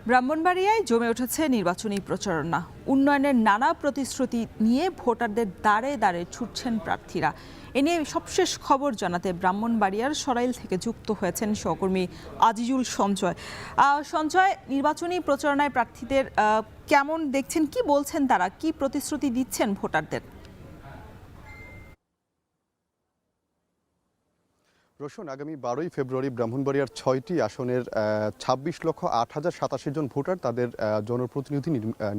ব্রাহ্মণবাড়িয়ায় জমে উঠেছে নির্বাচনী প্রচারণা। উন্নয়নের নানা প্রতিশ্রুতি নিয়ে ভোটারদের দ্বারে দ্বারে ছুটছেন প্রার্থীরা। এ নিয়ে সবশেষ খবর জানাতে ব্রাহ্মণবাড়িয়ার সরাইল থেকে যুক্ত হয়েছেন সহকর্মী আজিজুল সঞ্জয়। সঞ্জয়, নির্বাচনী প্রচারণায় প্রার্থীদের কেমন দেখছেন, কি বলছেন তারা, কি প্রতিশ্রুতি দিচ্ছেন ভোটারদের? রোশন, আগামী 12ই ফেব্রুয়ারি ব্রাহ্মণবাড়িয়ার 6টি আসনের 26,08,087 জন ভোটার তাদের জনপ্রতিনিধি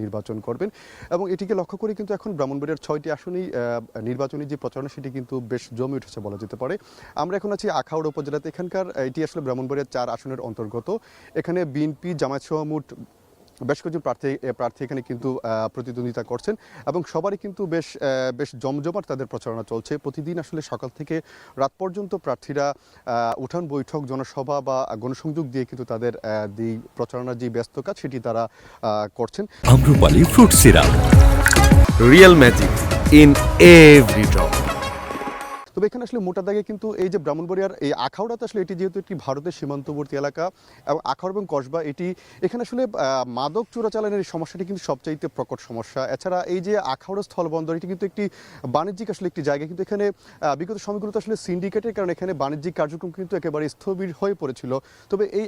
নির্বাচন করবেন এবং এটিকে লক্ষ্য করে কিন্তু এখন ব্রাহ্মণবাড়িয়ার 6টি আসনেই নির্বাচনী যে প্রচারণা সেটি কিন্তু বেশ জমে উঠেছে বলা যেতে পারে। আমরা এখন আছি আখাউড়া উপজেলাতে। এখানকার এটি আসলে ব্রাহ্মণবাড়িয়ার 4 আসনের অন্তর্গত। এখানে বিএনপি, জামায়াত সহ মোট বেশ কয়েকজন প্রার্থী এখানে কিন্তু প্রতিদ্বন্দ্বিতা করছেন এবং সবারই কিন্তু বেশ জমজমাট তাদের প্রচারণা চলছে। প্রতিদিন আসলে সকাল থেকে রাত পর্যন্ত প্রার্থীরা উঠান বৈঠক, জনসভা বা গণসংযোগ দিয়ে কিন্তু তাদের প্রচারণার যে ব্যস্ত কাজ সেটি তারা করছেন। Amrapali fruit syrup, real magic in every drop. তবে এখানে আসলে মোটা দাগে কিন্তু এই যে ব্রাহ্মণবাড়িয়ার এই আখাউড়াতে আসলে এটি যেহেতু একটি ভারতের সীমান্তবর্তী এলাকা এবং আখাউড়া এবং কসবা, এখানে আসলে মাদক চোরাচালানের এই সমস্যাটি কিন্তু সবচাইতে প্রকট সমস্যা। এছাড়া এই যে আখাউড়া স্থলবন্দর, এটি কিন্তু একটি বাণিজ্যিক আসলে একটি জায়গা, কিন্তু এখানে বিগত সময়গুলোতে আসলে সিন্ডিকেটের কারণে এখানে বাণিজ্যিক কার্যক্রম কিন্তু একেবারে স্থবির হয়ে পড়েছিল। তবে এই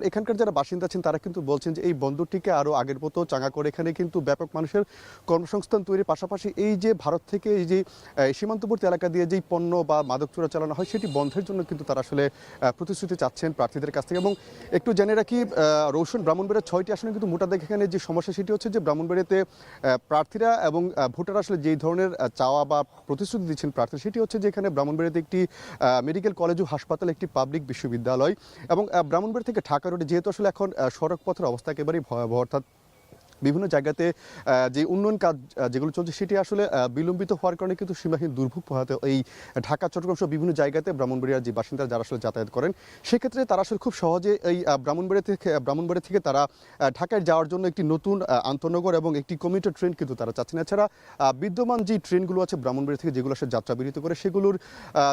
এখানকার যারা বাসিন্দা আছেন তারা কিন্তু বলছেন যে এই বন্দরটিকে আরও আগের মতো চাঙা করে এখানে কিন্তু ব্যাপক মানুষের কর্মসংস্থান তৈরির পাশাপাশি এই যে ভারত থেকে এই যে সীমান্তবর্তী এলাকা দিয়ে যেই পণ্য বা মাদক চোরাচালানো হয় সেটি বন্ধের জন্য কিন্তু তারা আসলে প্রতিশ্রুতি চাচ্ছেন প্রার্থীদের কাছ থেকে। এবং একটু জেনে রাখি রৌশন, ব্রাহ্মণবাড়িয়ার 6টি আসনে কিন্তু মোটা দাগে এখানে যে সমস্যা সেটি হচ্ছে যে ব্রাহ্মণবাড়িয়াতে প্রার্থীরা এবং ভোটাররা আসলে যেই ধরনের চাওয়া বা প্রতিশ্রুতি দিচ্ছেন প্রার্থী, সেটি হচ্ছে যে এখানে ব্রাহ্মণবাড়িয়াতে একটি মেডিকেল কলেজ ও হাসপাতাল, একটি পাবলিক বিশ্ববিদ্যালয় এবং ব্রাহ্মণবাড়িয়া থেকে ঢাকা রোডে যেহেতু আসলে এখন সড়ক পথের অবস্থা একেবারেই ভয়াবহ, অর্থাৎ বিভিন্ন জায়গাতে যে উন্নয়ন কাজ যেগুলো চলছে সেটি আসলে বিলম্বিত হওয়ার কারণে কিন্তু সীমাহীন দুর্ভোগ পোহাতে এই ঢাকা, চট্টগ্রাম সহ বিভিন্ন জায়গাতে ব্রাহ্মণবাড়িয়ার যে বাসিন্দা যারা আসলে যাতায়াত করেন, সেক্ষেত্রে তারা আসলে খুব সহজে এই ব্রাহ্মণবাড়িয়া থেকে তারা ঢাকায় যাওয়ার জন্য একটি নতুন আন্তনগর এবং একটি কমিউটার ট্রেন কিন্তু তারা চাচ্ছেন। এছাড়া বিদ্যমান যে ট্রেনগুলো আছে ব্রাহ্মণবাড়িয়া থেকে যেগুলো আসলে যাত্রা বিরতি করে, সেগুলোর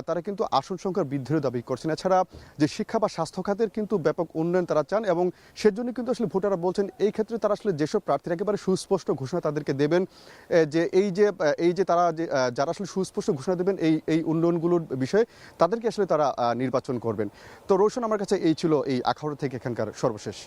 তারা কিন্তু আসন সংখ্যার বৃদ্ধির দাবি করছেন। এছাড়া যে শিক্ষা বা স্বাস্থ্য খাতের কিন্তু ব্যাপক উন্নয়ন তারা চান এবং সেজন্য কিন্তু আসলে ভোটাররা বলছেন এই ক্ষেত্রে তারা আসলে যেসব প্রার্থীরা একেবারে সুস্পষ্ট ঘোষণা তাদেরকে দেবেন, যে এই যে তারা যারা আসলে সুস্পষ্ট ঘোষণা দেবেন এই উন্নয়নগুলোর বিষয়ে, তাদেরকে আসলে তারা নির্বাচন করবেন। তো রোশন, আমার কাছে এই ছিল এই আখাউড়া থেকে এখানকার সর্বশেষ।